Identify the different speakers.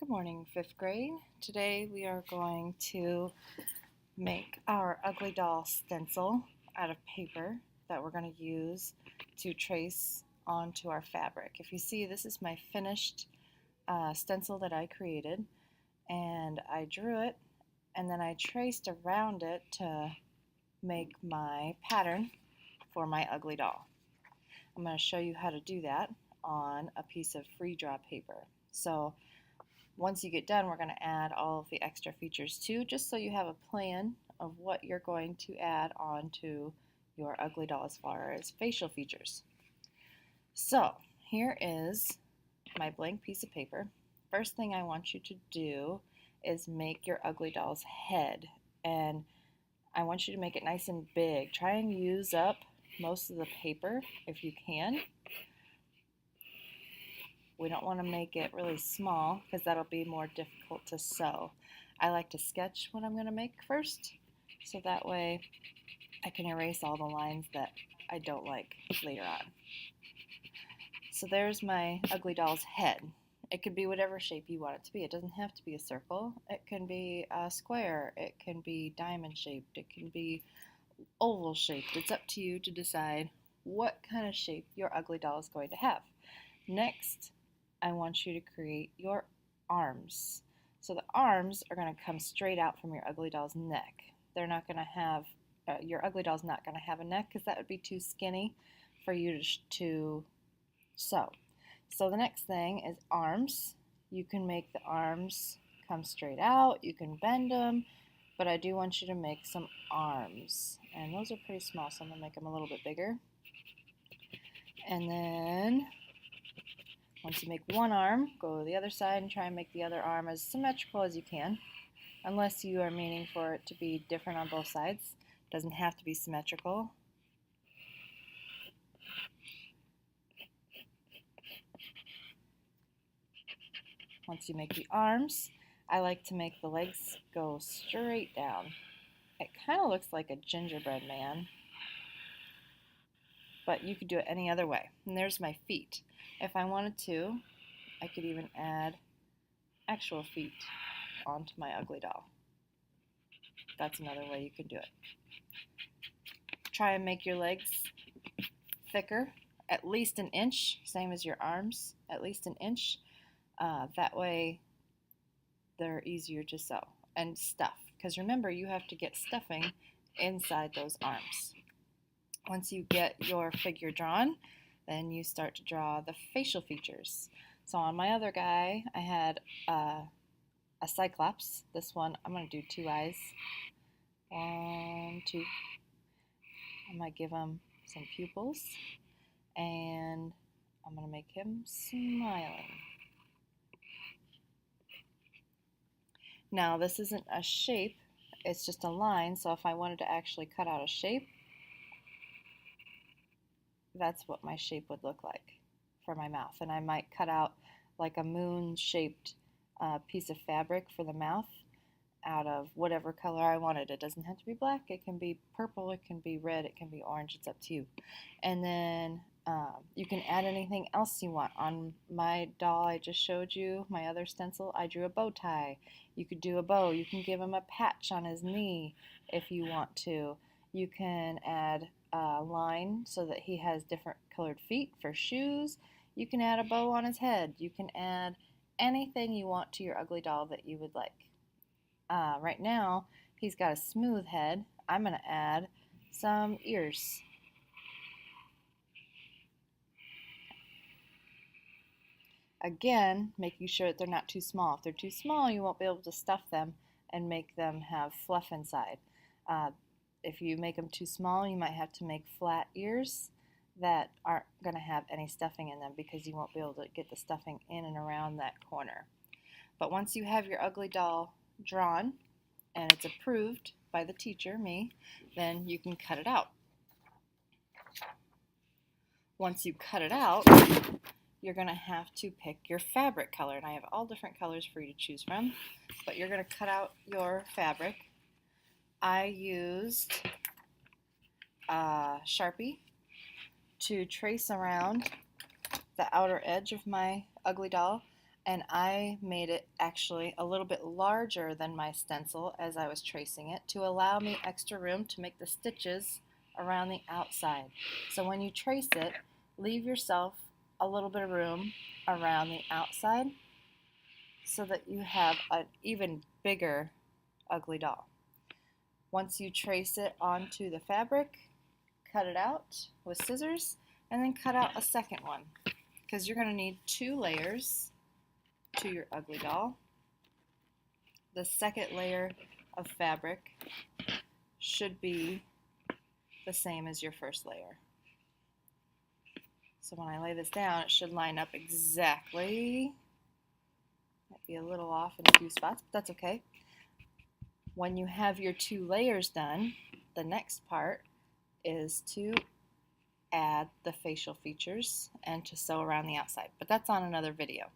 Speaker 1: Good morning, 5th grade. Today we are going to make our ugly doll stencil out of paper that we're going to use to trace onto our fabric. If you see, this is my finished stencil that I created, and I drew it and then I traced around it to make my pattern for my ugly doll. I'm going to show you how to do that on a piece of free draw paper. So once you get done, we're going to add all of the extra features too, just so you have a plan of what you're going to add onto your ugly doll as far as facial features. So here is my blank piece of paper. First thing I want you to do is make your ugly doll's head, and I want you to make it nice and big. Try and use up most of the paper if you can. We don't want to make it really small because that'll be more difficult to sew. I like to sketch what I'm going to make first, so that way I can erase all the lines that I don't like later on. So there's my ugly doll's head. It could be whatever shape you want it to be. It doesn't have to be a circle. It can be a square. It can be diamond shaped. It can be oval shaped. It's up to you to decide what kind of shape your ugly doll is going to have. Next, I want you to create your arms. So the arms are going to come straight out from your ugly doll's neck. They're not going to have, your ugly doll's not going to have a neck because that would be too skinny for you to sew. So the next thing is arms. You can make the arms come straight out, you can bend them, but I do want you to make some arms. And those are pretty small, so I'm going to make them a little bit bigger. And then once you make one arm, go to the other side and try and make the other arm as symmetrical as you can, unless you are meaning for it to be different on both sides. It doesn't have to be symmetrical. Once you make the arms, I like to make the legs go straight down. It kind of looks like a gingerbread man, but you could do it any other way. And there's my feet. If I wanted to, I could even add actual feet onto my ugly doll. That's another way you can do it. Try and make your legs thicker, at least an inch, same as your arms, at least an inch. That way they're easier to sew and stuff, because remember, you have to get stuffing inside those arms. Once you get your figure drawn, then you start to draw the facial features. So on my other guy, I had a cyclops. This one, I'm going to do two eyes. 1, 2. I'm going to give him some pupils, and I'm going to make him smiling. Now this isn't a shape, it's just a line, so if I wanted to actually cut out a shape, that's what my shape would look like for my mouth. And I might cut out like a moon-shaped piece of fabric for the mouth out of whatever color I wanted. It doesn't have to be black, it can be purple, it can be red, it can be orange, it's up to you. And then you can add anything else you want. On my doll I just showed you, my other stencil, I drew a bow tie. You could do a bow. You can give him a patch on his knee if you want to. You can add a line so that he has different colored feet for shoes. You can add a bow on his head. You can add anything you want to your ugly doll that you would like. Right now, he's got a smooth head. I'm going to add some ears. Again, making sure that they're not too small. If they're too small, you won't be able to stuff them and make them have fluff inside. If you make them too small, you might have to make flat ears that aren't going to have any stuffing in them because you won't be able to get the stuffing in and around that corner. But once you have your ugly doll drawn and it's approved by the teacher, me, then you can cut it out. Once you cut it out, you're going to have to pick your fabric color. And I have all different colors for you to choose from, but you're going to cut out your fabric. I used a Sharpie to trace around the outer edge of my ugly doll, and I made it actually a little bit larger than my stencil as I was tracing it to allow me extra room to make the stitches around the outside. So when you trace it, leave yourself a little bit of room around the outside so that you have an even bigger ugly doll. Once you trace it onto the fabric, cut it out with scissors and then cut out a second one because you're going to need 2 layers to your ugly doll. The second layer of fabric should be the same as your first layer. So when I lay this down, it should line up exactly. Might be a little off in a few spots, but that's okay. When you have your 2 layers done, the next part is to add the facial features and to sew around the outside, but that's on another video.